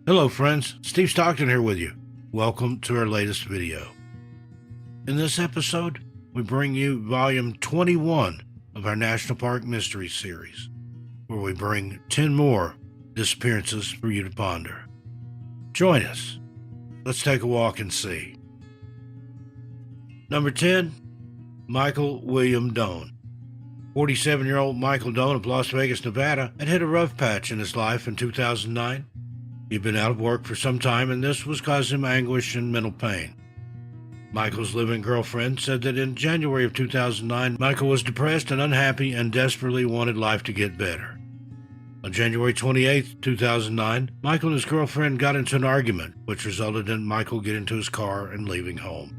Hello friends, Steve Stockton here with you. Welcome to our latest video. In this episode, we bring you volume 21 of our National Park Mysteries series, where we bring 10 more disappearances for you to ponder. Join us. Let's take a walk and see. Number 10, Michael William Doane. 47-year-old Michael Doane of Las Vegas, Nevada, had hit a rough patch in his life in 2009. He'd been out of work for some time, and this was causing him anguish and mental pain. Michael's living girlfriend said that in January of 2009, Michael was depressed and unhappy and desperately wanted life to get better. On January 28, 2009, Michael and his girlfriend got into an argument, which resulted in Michael getting into his car and leaving home.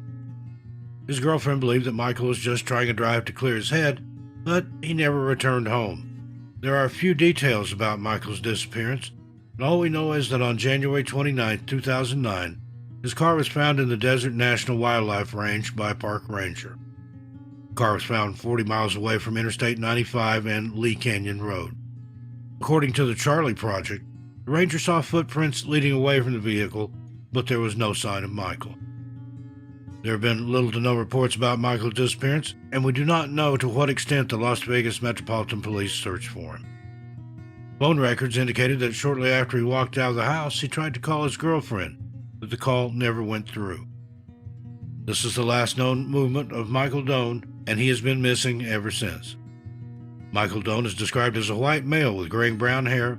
His girlfriend believed that Michael was just trying to drive to clear his head, but he never returned home. There are a few details about Michael's disappearance, and all we know is that on January 29, 2009, his car was found in the Desert National Wildlife Range by a park ranger. The car was found 40 miles away from Interstate 95 and Lee Canyon Road. According to the Charlie Project, the ranger saw footprints leading away from the vehicle, but there was no sign of Michael. There have been little to no reports about Michael's disappearance, and we do not know to what extent the Las Vegas Metropolitan Police searched for him. Phone records indicated that shortly after he walked out of the house, he tried to call his girlfriend, but the call never went through. This is the last known movement of Michael Doane, and he has been missing ever since. Michael Doane is described as a white male with graying-brown hair,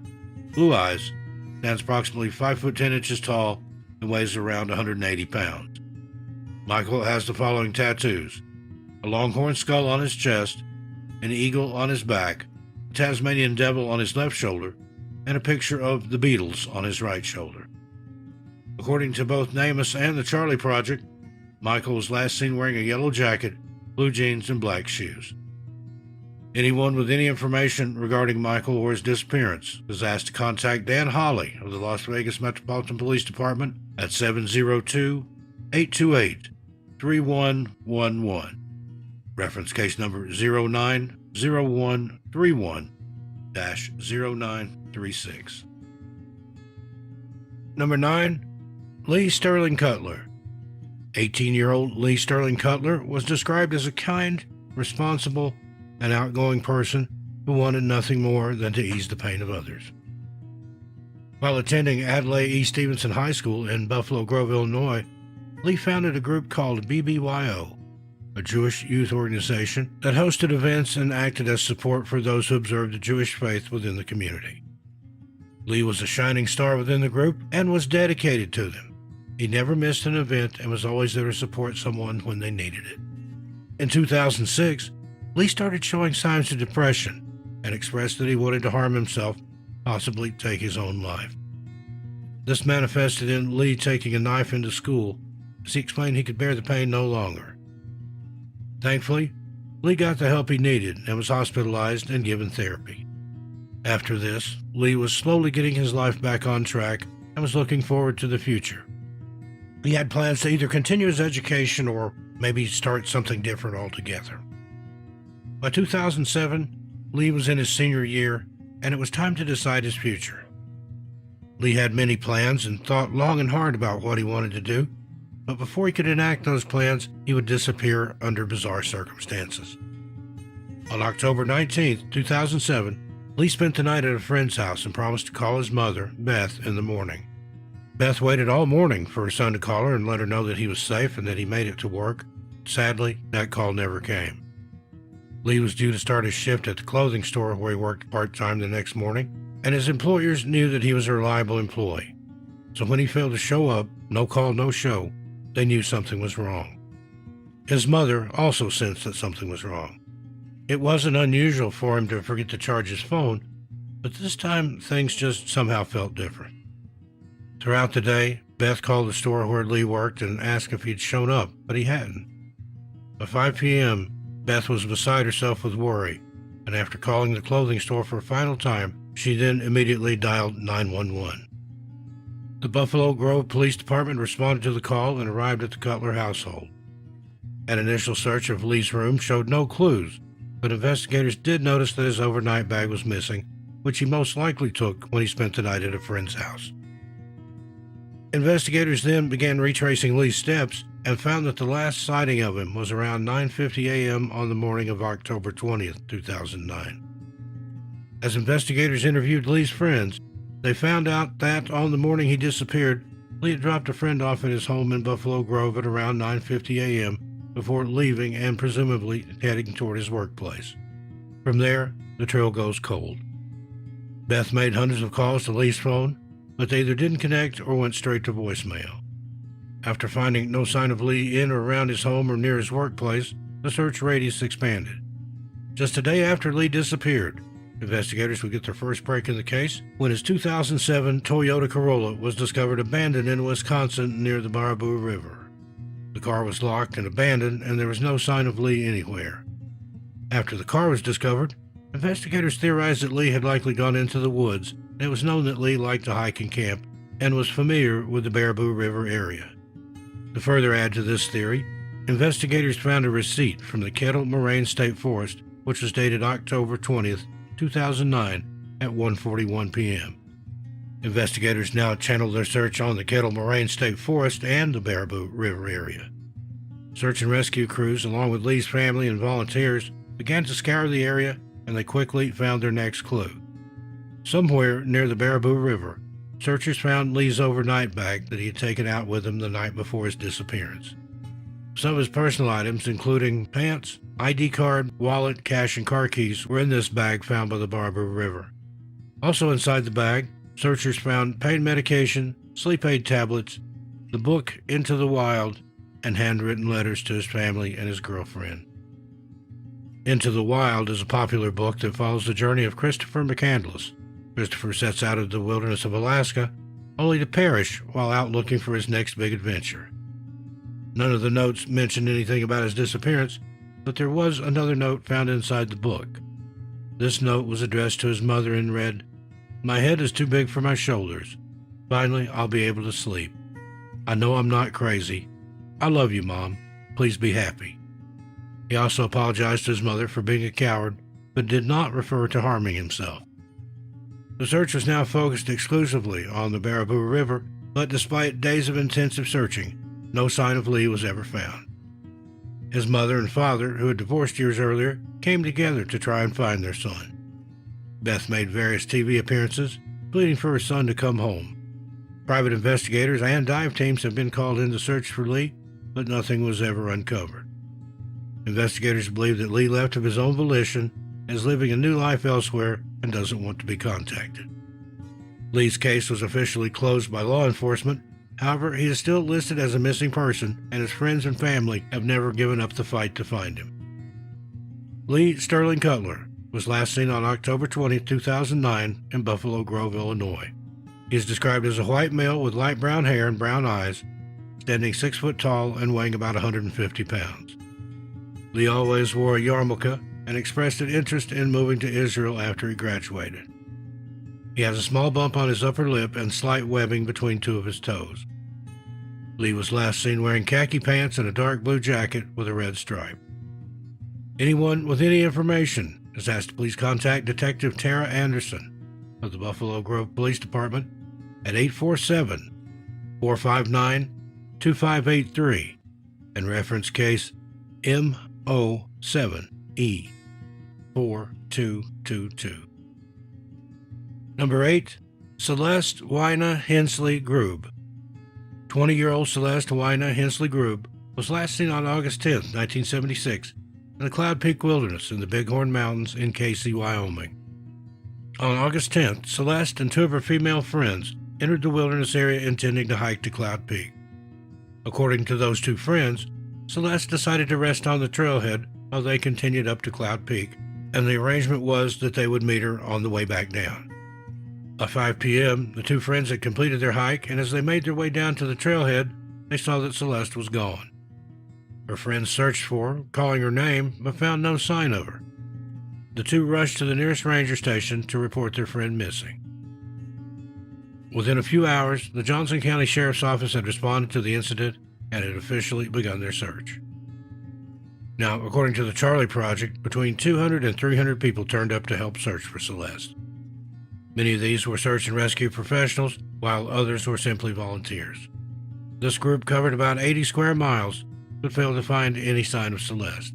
blue eyes, stands approximately 5 foot 10 inches tall, and weighs around 180 pounds. Michael has the following tattoos: a longhorn skull on his chest, an eagle on his back, a Tasmanian devil on his left shoulder, and a picture of the Beatles on his right shoulder. According to both NamUs and the Charlie Project, Michael was last seen wearing a yellow jacket, blue jeans, and black shoes. Anyone with any information regarding Michael or his disappearance is asked to contact Dan Hawley of the Las Vegas Metropolitan Police Department at 702-828-3111. Reference case number 090131-0936. Number 9, Lee Sterling Cutler. 18-year-old Lee Sterling Cutler was described as a kind, responsible, and outgoing person who wanted nothing more than to ease the pain of others. While attending Adlai E. Stevenson High School in Buffalo Grove, Illinois, Lee founded a group called BBYO, a Jewish youth organization that hosted events and acted as support for those who observed the Jewish faith within the community. Lee was a shining star within the group and was dedicated to them. He never missed an event and was always there to support someone when they needed it. In 2006, Lee started showing signs of depression and expressed that he wanted to harm himself, possibly take his own life. This manifested in Lee taking a knife into school, as he explained he could bear the pain no longer. Thankfully, Lee got the help he needed and was hospitalized and given therapy. After this, Lee was slowly getting his life back on track and was looking forward to the future. He had plans to either continue his education or maybe start something different altogether. By 2007, Lee was in his senior year, and it was time to decide his future. Lee had many plans and thought long and hard about what he wanted to do, but before he could enact those plans, he would disappear under bizarre circumstances. On October 19, 2007, Lee spent the night at a friend's house and promised to call his mother, Beth, in the morning. Beth waited all morning for her son to call her and let her know that he was safe and that he made it to work. Sadly, that call never came. Lee was due to start his shift at the clothing store where he worked part-time the next morning, and his employers knew that he was a reliable employee. So when he failed to show up, no call, no show, they knew something was wrong. His mother also sensed that something was wrong. It wasn't unusual for him to forget to charge his phone, but this time things just somehow felt different. Throughout the day, Beth called the store where Lee worked and asked if he'd shown up, but he hadn't. By 5 p.m., Beth was beside herself with worry, and after calling the clothing store for a final time, she then immediately dialed 911. The Buffalo Grove Police Department responded to the call and arrived at the Cutler household. An initial search of Lee's room showed no clues, but investigators did notice that his overnight bag was missing, which he most likely took when he spent the night at a friend's house. Investigators then began retracing Lee's steps and found that the last sighting of him was around 9:50 a.m. on the morning of October 20th, 2009. As investigators interviewed Lee's friends, they found out that on the morning he disappeared, Lee had dropped a friend off at his home in Buffalo Grove at around 9:50 a.m. before leaving and presumably heading toward his workplace. From there, the trail goes cold. Beth made hundreds of calls to Lee's phone, but they either didn't connect or went straight to voicemail. After finding no sign of Lee in or around his home or near his workplace, the search radius expanded. Just a day after Lee disappeared, investigators would get their first break in the case when his 2007 Toyota Corolla was discovered abandoned in Wisconsin near the Baraboo River. The car was locked and abandoned, and there was no sign of Lee anywhere. After the car was discovered, investigators theorized that Lee had likely gone into the woods, and it was known that Lee liked to hike and camp and was familiar with the Baraboo River area. To further add to this theory, investigators found a receipt from the Kettle Moraine State Forest, which was dated October 20th, 2009 at 1:41 p.m. Investigators now channeled their search on the Kettle Moraine State Forest and the Baraboo River area. Search and rescue crews, along with Lee's family and volunteers, began to scour the area, and they quickly found their next clue. Somewhere near the Baraboo River, searchers found Lee's overnight bag that he had taken out with him the night before his disappearance. Some of his personal items, including pants, ID card, wallet, cash, and car keys, were in this bag found by the Baraboo River. Also inside the bag, searchers found pain medication, sleep aid tablets, the book Into the Wild, and handwritten letters to his family and his girlfriend. Into the Wild is a popular book that follows the journey of Christopher McCandless. Christopher sets out of the wilderness of Alaska, only to perish while out looking for his next big adventure. None of the notes mentioned anything about his disappearance, but there was another note found inside the book. This note was addressed to his mother and read, "My head is too big for my shoulders. Finally, I'll be able to sleep. I know I'm not crazy. I love you, Mom. Please be happy." He also apologized to his mother for being a coward, but did not refer to harming himself. The search was now focused exclusively on the Baraboo River, but despite days of intensive searching, no sign of Lee was ever found. His mother and father, who had divorced years earlier, came together to try and find their son. Beth made various TV appearances, pleading for her son to come home. Private investigators and dive teams have been called in to search for Lee, but nothing was ever uncovered. Investigators believe that Lee left of his own volition, is living a new life elsewhere, and doesn't want to be contacted. Lee's case was officially closed by law enforcement. However, he is still listed as a missing person, and his friends and family have never given up the fight to find him. Lee Sterling Cutler was last seen on October 20, 2009 in Buffalo Grove, Illinois. He is described as a white male with light brown hair and brown eyes, standing 6 foot tall and weighing about 150 pounds. Lee always wore a yarmulke and expressed an interest in moving to Israel after he graduated. He has a small bump on his upper lip and slight webbing between 2 of his toes. Lee was last seen wearing khaki pants and a dark blue jacket with a red stripe. Anyone with any information is asked to please contact Detective Tara Anderson of the Buffalo Grove Police Department at 847-459-2583 and reference case MO7E4222. Number 8. Celeste Haina Hensley Grube. 20-year-old Celeste Haina Hensley Grube was last seen on August 10, 1976, in the Cloud Peak Wilderness in the Bighorn Mountains in Casey, Wyoming. On August 10th, Celeste and 2 of her female friends entered the wilderness area intending to hike to Cloud Peak. According to those 2 friends, Celeste decided to rest on the trailhead while they continued up to Cloud Peak, and the arrangement was that they would meet her on the way back down. By 5 p.m., the 2 friends had completed their hike, and as they made their way down to the trailhead, they saw that Celeste was gone. Her friends searched for her, calling her name, but found no sign of her. The 2 rushed to the nearest ranger station to report their friend missing. Within a few hours, the Johnson County Sheriff's Office had responded to the incident and had officially begun their search. Now, according to the Charlie Project, between 200 and 300 people turned up to help search for Celeste. Many of these were search and rescue professionals, while others were simply volunteers. This group covered about 80 square miles, but failed to find any sign of Celeste.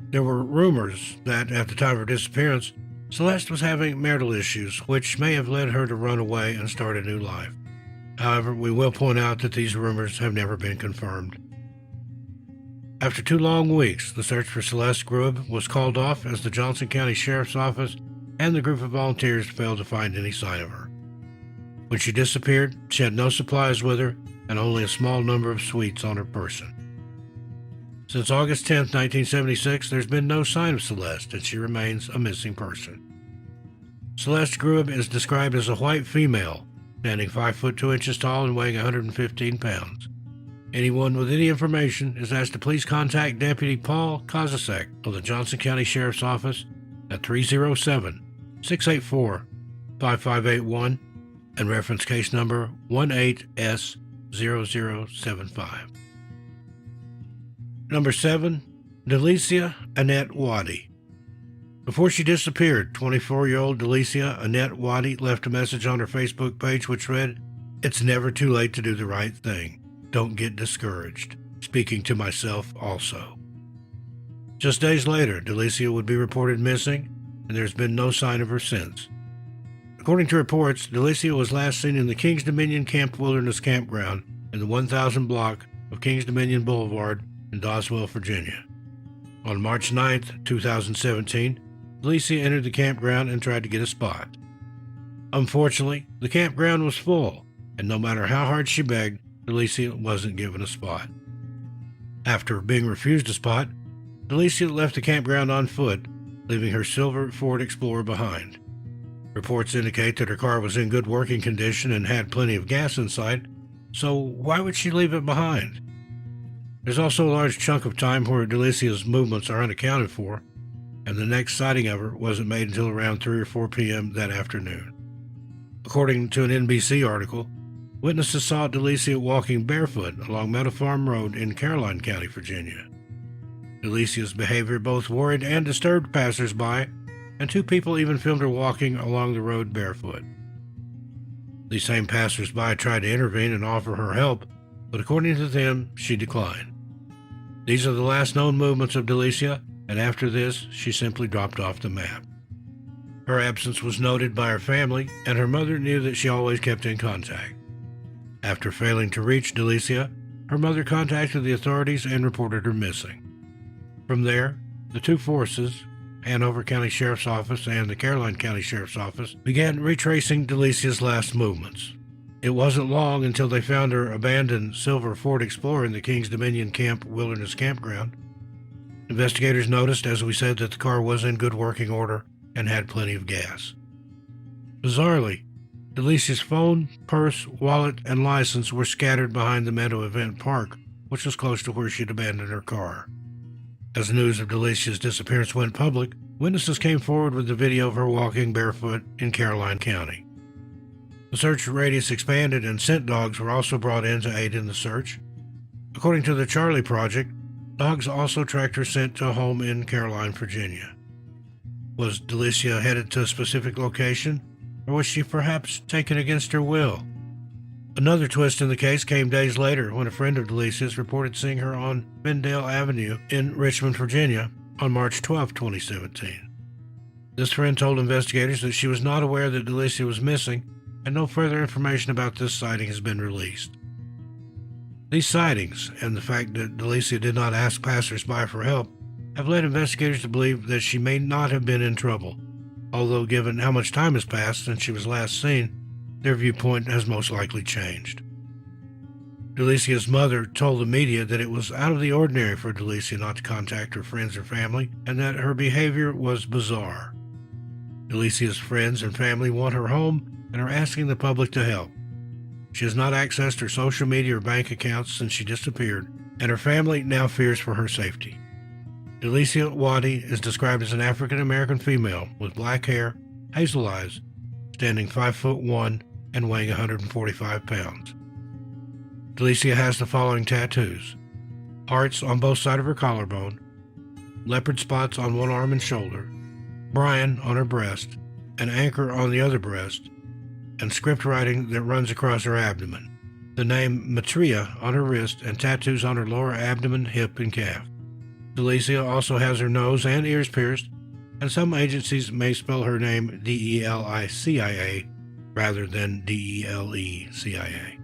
There were rumors that at the time of her disappearance, Celeste was having marital issues, which may have led her to run away and start a new life. However, we will point out that these rumors have never been confirmed. After 2 long weeks, the search for Celeste Grubb was called off as the Johnson County Sheriff's Office and the group of volunteers failed to find any sign of her. When she disappeared, she had no supplies with her and only a small number of sweets on her person. Since August 10, 1976, there's been no sign of Celeste, and she remains a missing person. Celeste Grubb is described as a white female, standing 5 foot 2 inches tall and weighing 115 pounds. Anyone with any information is asked to please contact Deputy Paul Kozasek of the Johnson County Sheriff's Office at 307-684-5581 and reference case number 18S0075. Number 7. Delia Annette Wy. Before she disappeared, 24-year-old Delia Annette Wy left a message on her Facebook page which read, "It's never too late to do the right thing. Don't get discouraged. Speaking to myself also." Just days later, Delia would be reported missing, and there's been no sign of her since. According to reports, Delia was last seen in the Kings Dominion Camp Wilderness Campground in the 1000 block of Kings Dominion Boulevard in Dawswell, Virginia. On March 9, 2017, Delia entered the campground and tried to get a spot. Unfortunately, the campground was full, and no matter how hard she begged, Delia wasn't given a spot. After being refused a spot, Delia left the campground on foot, leaving her silver Ford Explorer behind. Reports indicate that her car was in good working condition and had plenty of gas inside, so why would she leave it behind? There's also a large chunk of time where Delia's movements are unaccounted for, and the next sighting of her wasn't made until around 3 or 4 p.m. that afternoon. According to an NBC article, witnesses saw Delia walking barefoot along Meadow Farm Road in Caroline County, Virginia. Delia's behavior both worried and disturbed passers-by, and 2 people even filmed her walking along the road barefoot. These same passers-by tried to intervene and offer her help, but according to them, she declined. These are the last known movements of Delia, and after this, she simply dropped off the map. Her absence was noted by her family, and her mother knew that she always kept in contact. After failing to reach Delia, her mother contacted the authorities and reported her missing. From there, the 2 forces, Hanover County Sheriff's Office and the Caroline County Sheriff's Office, began retracing Delia's last movements. It wasn't long until they found her abandoned silver Ford Explorer in the Kings Dominion Camp Wilderness Campground. Investigators noticed, as we said, that the car was in good working order and had plenty of gas. Bizarrely, Delia's phone, purse, wallet, and license were scattered behind the Meadow Event Park, which was close to where she'd abandoned her car. As news of Delia's disappearance went public, witnesses came forward with the video of her walking barefoot in Caroline County. The search radius expanded and scent dogs were also brought in to aid in the search. According to the Charlie Project, dogs also tracked her scent to a home in Caroline, Virginia. Was Delia headed to a specific location, or was she perhaps taken against her will? Another twist in the case came days later when a friend of Delia's reported seeing her on Bendale Avenue in Richmond, Virginia on March 12, 2017. This friend told investigators that she was not aware that Delia was missing, and no further information about this sighting has been released. These sightings, and the fact that Delia did not ask passers-by for help, have led investigators to believe that she may not have been in trouble, although given how much time has passed since she was last seen, their viewpoint has most likely changed. Delia's mother told the media that it was out of the ordinary for Delia not to contact her friends or family, and that her behavior was bizarre. Delia's friends and family want her home and are asking the public to help. She has not accessed her social media or bank accounts since she disappeared, and her family now fears for her safety. Delia Wy is described as an African-American female with black hair, hazel eyes, standing 5'1" and weighing 145 pounds. Delia has the following tattoos: hearts on both sides of her collarbone, leopard spots on one arm and shoulder, Brian on her breast, an anchor on the other breast, and script writing that runs across her abdomen, the name Matria on her wrist, and tattoos on her lower abdomen, hip, and calf. Delicia also has her nose and ears pierced, and some agencies may spell her name Delicia rather than Delecia.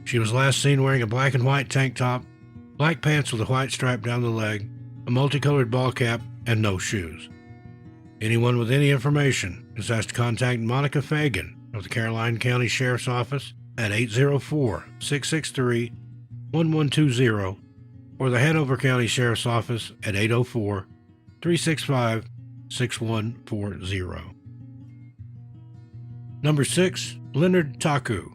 She was last seen wearing a black and white tank top, black pants with a white stripe down the leg, a multicolored ball cap, and no shoes. Anyone with any information is asked to contact Monica Fagan of the Caroline County Sheriff's Office at 804-663-1120 or the Hanover County Sheriff's Office at 804-365-6140. Number 6. Leonard Taku.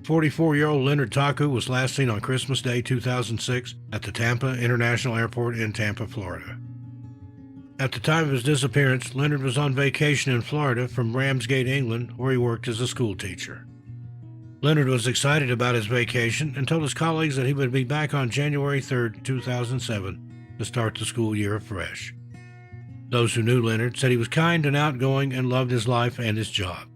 44-year-old Leonard Taku was last seen on Christmas Day 2006 at the Tampa International Airport in Tampa, Florida. At the time of his disappearance, Leonard was on vacation in Florida from Ramsgate, England, where he worked as a school teacher. Leonard was excited about his vacation and told his colleagues that he would be back on January 3, 2007, to start the school year afresh. Those who knew Leonard said he was kind and outgoing and loved his life and his job.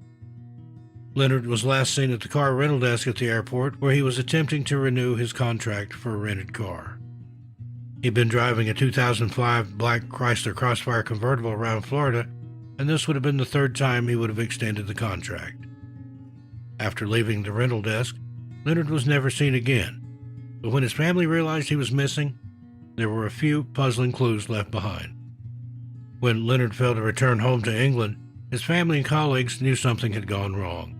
Leonard was last seen at the car rental desk at the airport, where he was attempting to renew his contract for a rented car. He'd been driving a 2005 black Chrysler Crossfire convertible around Florida, and this would have been the third time he would have extended the contract. After leaving the rental desk, Leonard was never seen again, but when his family realized he was missing, there were a few puzzling clues left behind. When Leonard failed to return home to England, his family and colleagues knew something had gone wrong.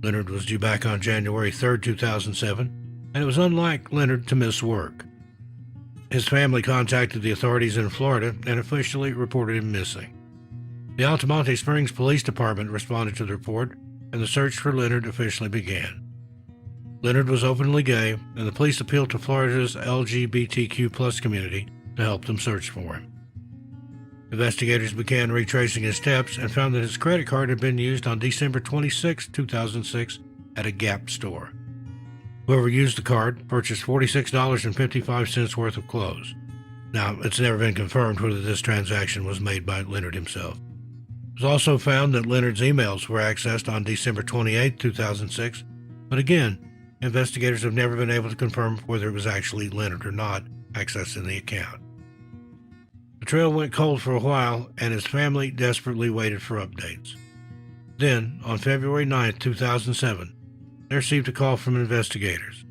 Leonard was due back on January 3, 2007, and it was unlike Leonard to miss work. His family contacted the authorities in Florida and officially reported him missing. The Altamonte Springs Police Department responded to the report, and the search for Leonard officially began. Leonard was openly gay, and the police appealed to Florida's LGBTQ+ community to help them search for him. Investigators began retracing his steps and found that his credit card had been used on December 26, 2006 at a Gap store. Whoever used the card purchased $46.55 worth of clothes. Now, it's never been confirmed whether this transaction was made by Leonard himself. It was also found that Leonard's emails were accessed on December 28, 2006, but again, investigators have never been able to confirm whether it was actually Leonard or not accessing the account. The trail went cold for a while, and his family desperately waited for updates. Then, on February 9, 2007, they received a call from investigators.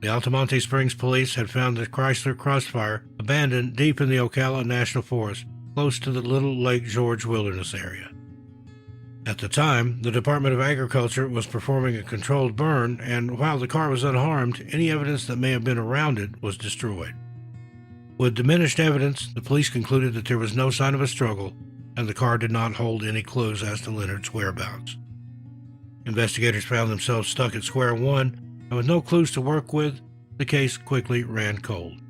The Altamonte Springs police had found the Chrysler Crossfire abandoned deep in the Ocala National Forest, close to the Little Lake George Wilderness area. At the time, the Department of Agriculture was performing a controlled burn, and while the car was unharmed, any evidence that may have been around it was destroyed. With diminished evidence, the police concluded that there was no sign of a struggle, and the car did not hold any clues as to Leonard's whereabouts. Investigators found themselves stuck at square one, and with no clues to work with, the case quickly ran cold.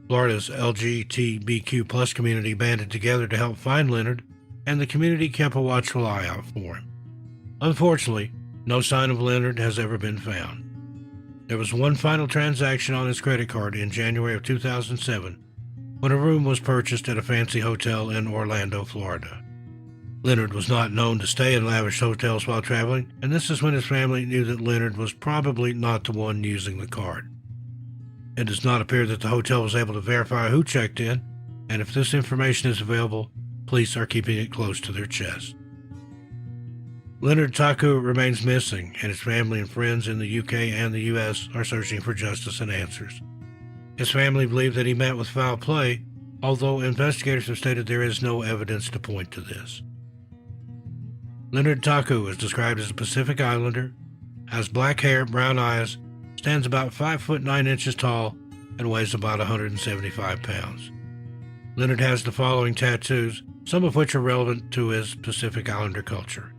Florida's LGBTQ+ community banded together to help find Leonard, and the community kept a watchful eye out for him. Unfortunately, no sign of Leonard has ever been found. There was one final transaction on his credit card in January of 2007, when a room was purchased at a fancy hotel in Orlando, Florida. Leonard was not known to stay in lavish hotels while traveling, and this is when his family knew that Leonard was probably not the one using the card. It does not appear that the hotel was able to verify who checked in, and if this information is available, police are keeping it close to their chest. Leonard Taku remains missing, and his family and friends in the UK and the US are searching for justice and answers. His family believe that he met with foul play, although investigators have stated there is no evidence to point to this. Leonard Taku is described as a Pacific Islander, has black hair, brown eyes, stands about 5 foot 9 inches tall, and weighs about 175 pounds. Leonard has the following tattoos, some of which are relevant to his Pacific Islander culture: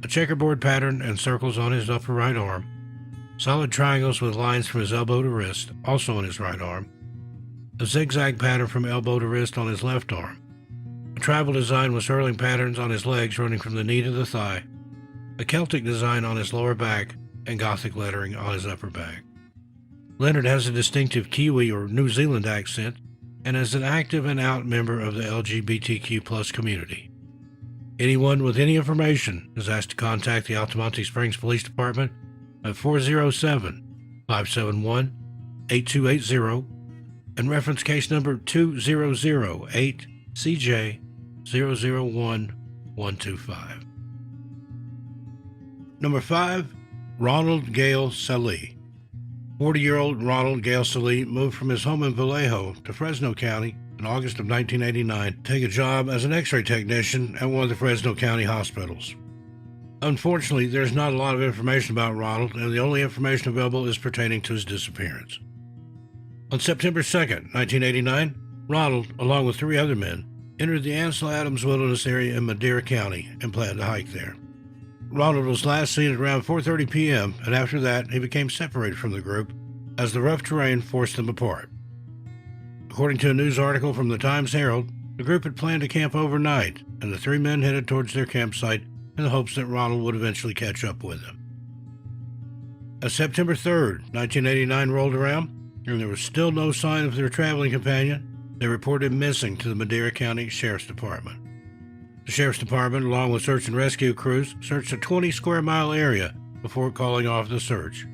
a checkerboard pattern and circles on his upper right arm, solid triangles with lines from his elbow to wrist, also on his right arm, a zigzag pattern from elbow to wrist on his left arm, a tribal design with swirling patterns on his legs running from the knee to the thigh, a Celtic design on his lower back, and Gothic lettering on his upper back. Leonard has a distinctive Kiwi or New Zealand accent and is an active and out member of the LGBTQ+ community. Anyone with any information is asked to contact the Altamonte Springs Police Department at 407-571-8280 and reference case number 2008CJ001125. Number 5, Ronald Gale Sallee. 40-year-old Ronald Gale Sallee moved from his home in Vallejo to Fresno County in August of 1989 to take a job as an x-ray technician at one of the Fresno County hospitals. Unfortunately, there's not a lot of information about Ronald, and the only information available is pertaining to his disappearance. On September 2nd, 1989, Ronald, along with 3 other men, entered the Ansel Adams Wilderness area in Madera County and planned to hike there. Ronald was last seen at around 4:30 p.m., and after that, he became separated from the group as the rough terrain forced them apart. According to a news article from the Times-Herald, the group had planned to camp overnight, and the 3 men headed towards their campsite in the hopes that Ronald would eventually catch up with them. As September 3rd, 1989 rolled around, and there was still no sign of their traveling companion, they reported missing to the Madera County Sheriff's Department. The Sheriff's Department, along with search and rescue crews, searched a 20-square-mile area before calling off the search.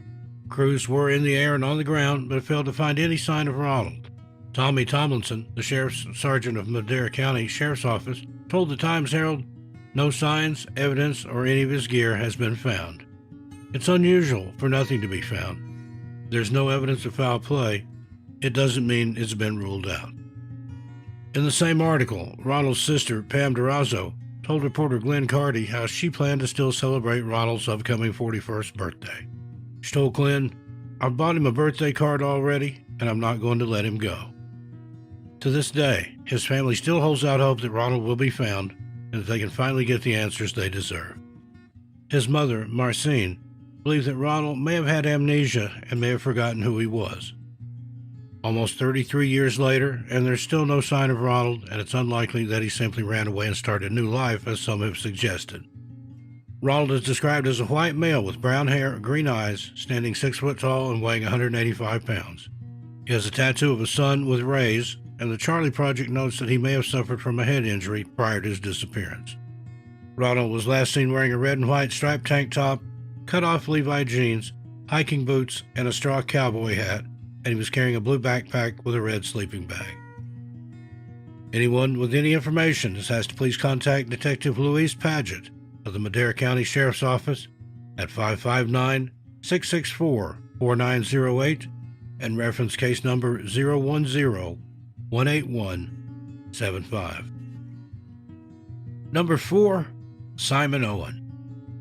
Crews were in the air and on the ground, but failed to find any sign of Ronald. Ronald Tomlinson, the Sheriff's Sergeant of Madera County Sheriff's Office, told the Times-Herald, "No signs, evidence, or any of his gear has been found. It's unusual for nothing to be found. There's no evidence of foul play. It doesn't mean it's been ruled out." In the same article, Ronald's sister, Pam Durazo, told reporter Glenn Carty how she planned to still celebrate Ronald's upcoming 41st birthday. She told Glenn, "I've bought him a birthday card already, and I'm not going to let him go." To this day, his family still holds out hope that Ronald will be found and that they can finally get the answers they deserve. His mother, Marcine, believes that Ronald may have had amnesia and may have forgotten who he was. Almost 33 years later, and there's still no sign of Ronald, and it's unlikely that he simply ran away and started a new life, as some have suggested. Ronald is described as a white male with brown hair, green eyes, standing 6 foot tall and weighing 185 pounds. He has a tattoo of a sun with rays, and the Charlie Project notes that he may have suffered from a head injury prior to his disappearance. Ronald was last seen wearing a red and white striped tank top, cut-off Levi jeans, hiking boots, and a straw cowboy hat, and he was carrying a blue backpack with a red sleeping bag. Anyone with any information is asked to please contact Detective Louise Paget of the Madera County Sheriff's Office at 559-664-4908 and reference case number 010-181-75. Number 4, Simon Owen.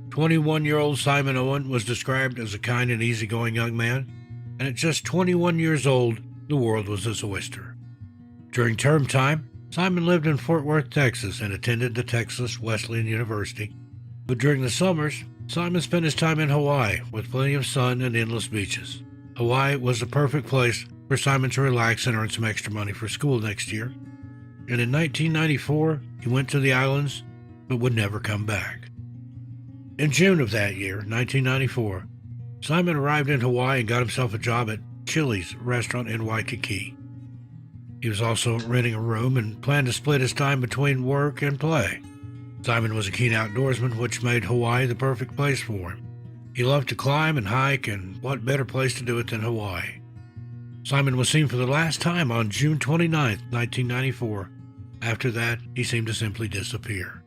21-year-old Simon Owen was described as a kind and easygoing young man, and at just 21 years old, the world was his oyster. During term time, Simon lived in Fort Worth, Texas, and attended the Texas Wesleyan University. But during the summers, Simon spent his time in Hawaii with plenty of sun and endless beaches. Hawaii was the perfect place for Simon to relax and earn some extra money for school next year. And in 1994, he went to the islands, but would never come back. In June of that year, 1994, Simon arrived in Hawaii and got himself a job at Chili's restaurant in Waikiki. He was also renting a room and planned to split his time between work and play. Simon was a keen outdoorsman, which made Hawaii the perfect place for him. He loved to climb and hike, and what better place to do it than Hawaii? Simon was seen for the last time on June 29, 1994. After that, he seemed to simply disappear.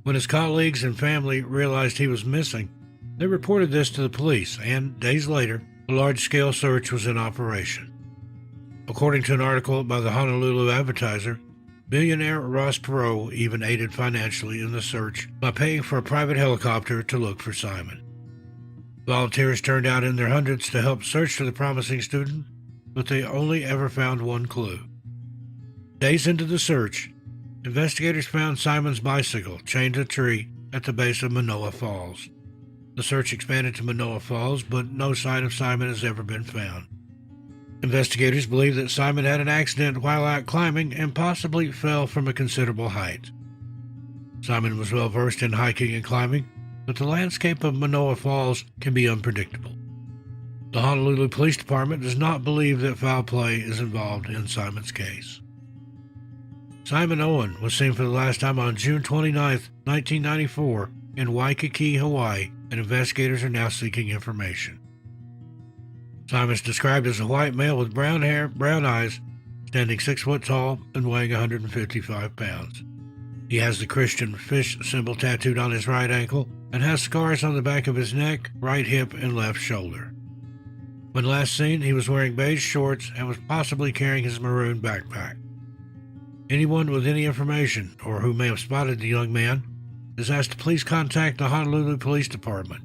When his colleagues and family realized he was missing, they reported this to the police, and days later, a large-scale search was in operation. According to an article by the Honolulu Advertiser, billionaire Ross Perot even aided financially in the search by paying for a private helicopter to look for Simon. Volunteers turned out in their hundreds to help search for the promising student, but they only ever found one clue. Days into the search, investigators found Simon's bicycle chained to a tree at the base of Manoa Falls. The search expanded to Manoa Falls, but no sign of Simon has ever been found. Investigators believe that Simon had an accident while out climbing and possibly fell from a considerable height. Simon was well versed in hiking and climbing, but the landscape of Manoa Falls can be unpredictable. The Honolulu Police Department does not believe that foul play is involved in Simon's case. Simon Owen was seen for the last time on June 29, 1994, in Waikiki, Hawaii, and investigators are now seeking information. Simon is described as a white male with brown hair, brown eyes, standing 6 foot tall and weighing 155 pounds. He has the Christian fish symbol tattooed on his right ankle and has scars on the back of his neck, right hip, and left shoulder. When last seen, he was wearing beige shorts and was possibly carrying his maroon backpack. Anyone with any information or who may have spotted the young man is asked to please contact the Honolulu Police Department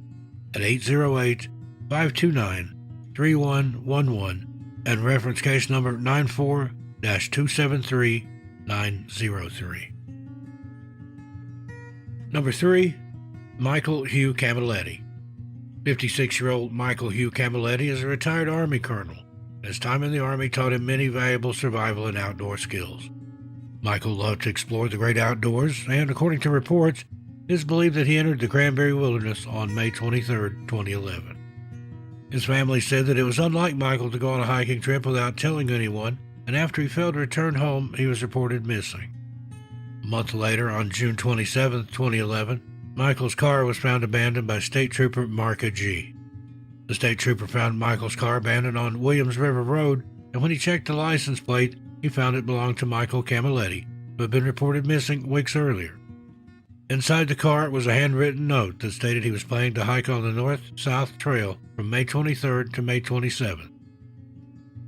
at 808-529-3111 and reference case number 94-273903. Number 3, Michael Hugh Cametti. 56-year-old Michael Hugh Cametti is a retired Army colonel. His time in the Army taught him many valuable survival and outdoor skills. Michael loved to explore the great outdoors, and according to reports, it is believed that he entered the Cranberry Wilderness on May 23, 2011. His family said that it was unlike Michael to go on a hiking trip without telling anyone, and after he failed to return home, he was reported missing. A month later, on June 27, 2011, Michael's car was found abandoned by State Trooper Marka G. The state trooper found Michael's car abandoned on Williams River Road, and when he checked the license plate, he found it belonged to Michael Cametti, who had been reported missing weeks earlier. Inside the car was a handwritten note that stated he was planning to hike on the North-South Trail from May 23rd to May 27th.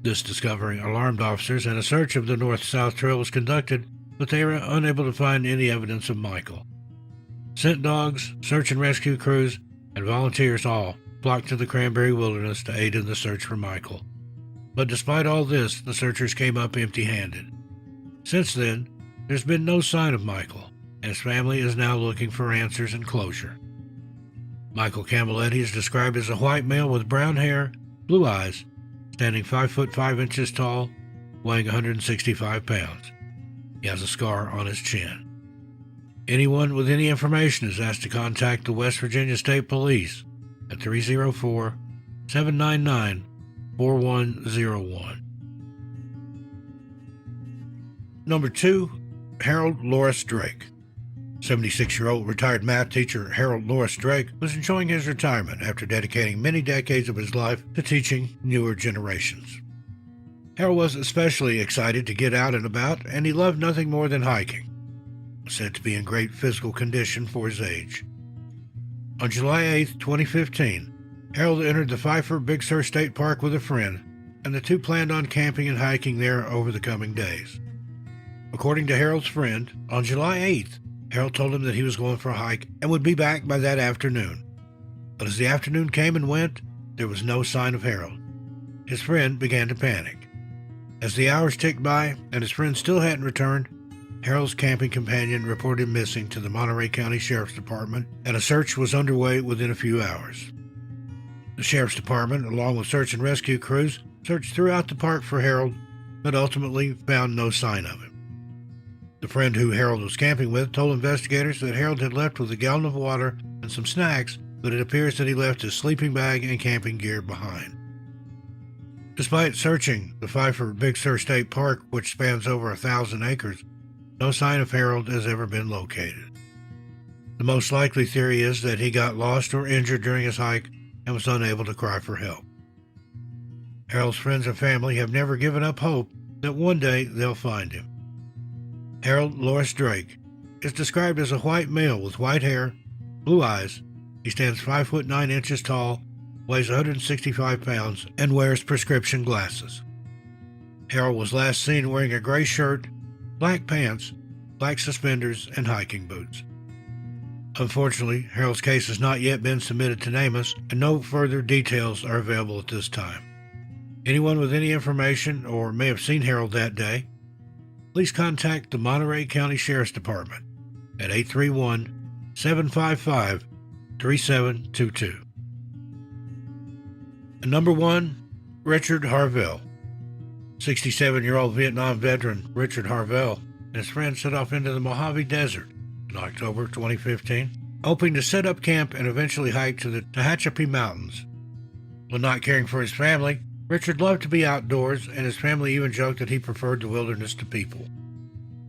This discovery alarmed officers, and a search of the North-South Trail was conducted, but they were unable to find any evidence of Michael. Scent dogs, search and rescue crews, and volunteers all flocked to the Cranberry Wilderness to aid in the search for Michael. But despite all this, the searchers came up empty-handed. Since then, there's been no sign of Michael, and his family is now looking for answers and closure. Michael Cametti is described as a white male with brown hair, blue eyes, standing 5 foot 5 inches tall, weighing 165 pounds. He has a scar on his chin. Anyone with any information is asked to contact the West Virginia State Police at 304-799-4101. Number 2, Harold Loris Drake. 76-year-old retired math teacher Harold Loris Drake was enjoying his retirement after dedicating many decades of his life to teaching newer generations. Harold was especially excited to get out and about, and he loved nothing more than hiking, said to be in great physical condition for his age. On July 8, 2015, Harold entered the Pfeiffer Big Sur State Park with a friend, and the two planned on camping and hiking there over the coming days. According to Harold's friend, on July 8th, Harold told him that he was going for a hike and would be back by that afternoon. But as the afternoon came and went, there was no sign of Harold. His friend began to panic. As the hours ticked by and his friend still hadn't returned, Harold's camping companion reported him missing to the Monterey County Sheriff's Department, and a search was underway within a few hours. The Sheriff's Department, along with search and rescue crews, searched throughout the park for Harold, but ultimately found no sign of him. The friend who Harold was camping with told investigators that Harold had left with a gallon of water and some snacks, but it appears that he left his sleeping bag and camping gear behind. Despite searching the Pfeiffer Big Sur State Park, which spans over 1,000 acres, no sign of Harold has ever been located. The most likely theory is that he got lost or injured during his hike and was unable to cry for help. Harold's friends and family have never given up hope that one day they'll find him. Harold Loris Drake is described as a white male with white hair, blue eyes. He stands 5 foot 9 inches tall, weighs 165 pounds, and wears prescription glasses. Harold was last seen wearing a gray shirt, black pants, black suspenders, and hiking boots. Unfortunately, Harold's case has not yet been submitted to NamUs, and no further details are available at this time. Anyone with any information or may have seen Harold that day, please contact the Monterey County Sheriff's Department at 831-755-3722. And number 1, Richard Harville. 67-year-old Vietnam veteran Richard Harville and his friends set off into the Mojave Desert in October 2015, hoping to set up camp and eventually hike to the Tehachapi Mountains. When not caring for his family, Richard loved to be outdoors, and his family even joked that he preferred the wilderness to people.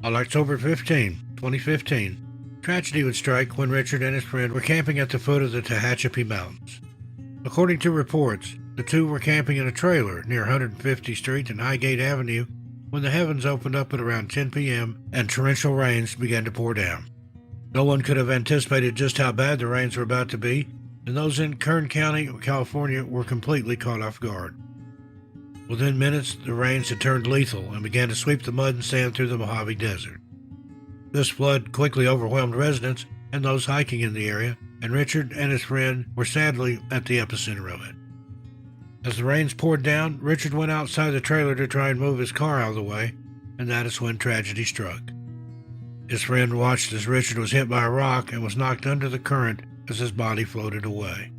On October 15, 2015, tragedy would strike when Richard and his friend were camping at the foot of the Tehachapi Mountains. According to reports, the two were camping in a trailer near 150th Street and Highgate Avenue when the heavens opened up at around 10 p.m. and torrential rains began to pour down. No one could have anticipated just how bad the rains were about to be, and those in Kern County, California, were completely caught off guard. Within minutes, the rains had turned lethal and began to sweep the mud and sand through the Mojave Desert. This flood quickly overwhelmed residents and those hiking in the area, and Richard and his friend were sadly at the epicenter of it. As the rains poured down, Richard went outside the trailer to try and move his car out of the way, and that is when tragedy struck. His friend watched as Richard was hit by a rock and was knocked under the current as his body floated away.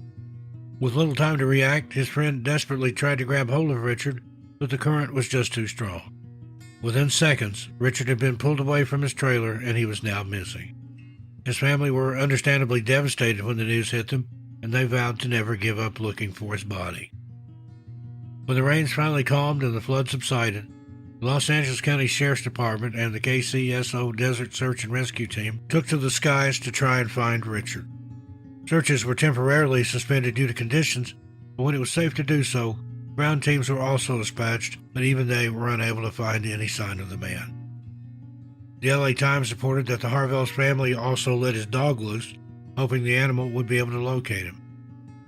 With little time to react, his friend desperately tried to grab hold of Richard, but the current was just too strong. Within seconds, Richard had been pulled away from his trailer and he was now missing. His family were understandably devastated when the news hit them, and they vowed to never give up looking for his body. When the rains finally calmed and the flood subsided, the Los Angeles County Sheriff's Department and the KCSO Desert Search and Rescue Team took to the skies to try and find Richard. Searches were temporarily suspended due to conditions, but when it was safe to do so, ground teams were also dispatched, but even they were unable to find any sign of the man. The LA Times reported that the Harville's family also let his dog loose, hoping the animal would be able to locate him.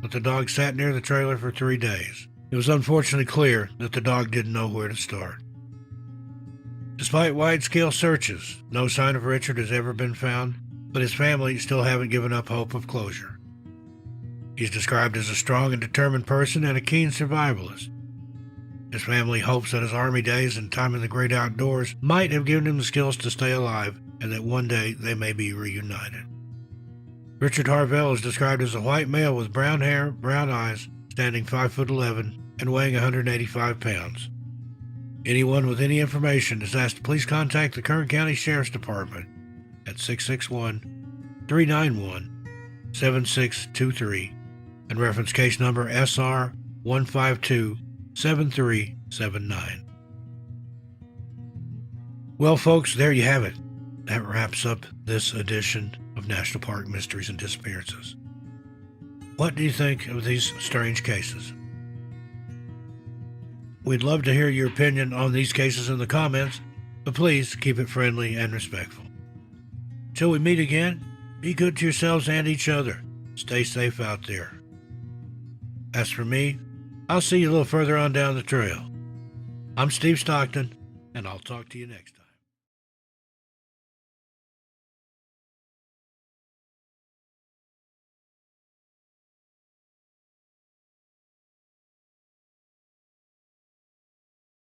But the dog sat near the trailer for 3 days. It was unfortunately clear that the dog didn't know where to start. Despite wide-scale searches, no sign of Richard has ever been found, but his family still haven't given up hope of closure. He's described as a strong and determined person and a keen survivalist. His family hopes that his Army days and time in the great outdoors might have given him the skills to stay alive and that one day they may be reunited. Richard Harville is described as a white male with brown hair, brown eyes, standing 5'11" and weighing 185 pounds. Anyone with any information is asked to please contact the Kern County Sheriff's Department at 661-391-7623 and reference case number SR 1527379. Well, folks, there you have it. That wraps up this edition of National Park Mysteries and Disappearances. What do you think of these strange cases? We'd love to hear your opinion on these cases in the comments, but please keep it friendly and respectful. Till we meet again, be good to yourselves and each other. Stay safe out there. As for me, I'll see you a little further on down the trail. I'm Steve Stockton, and I'll talk to you next time.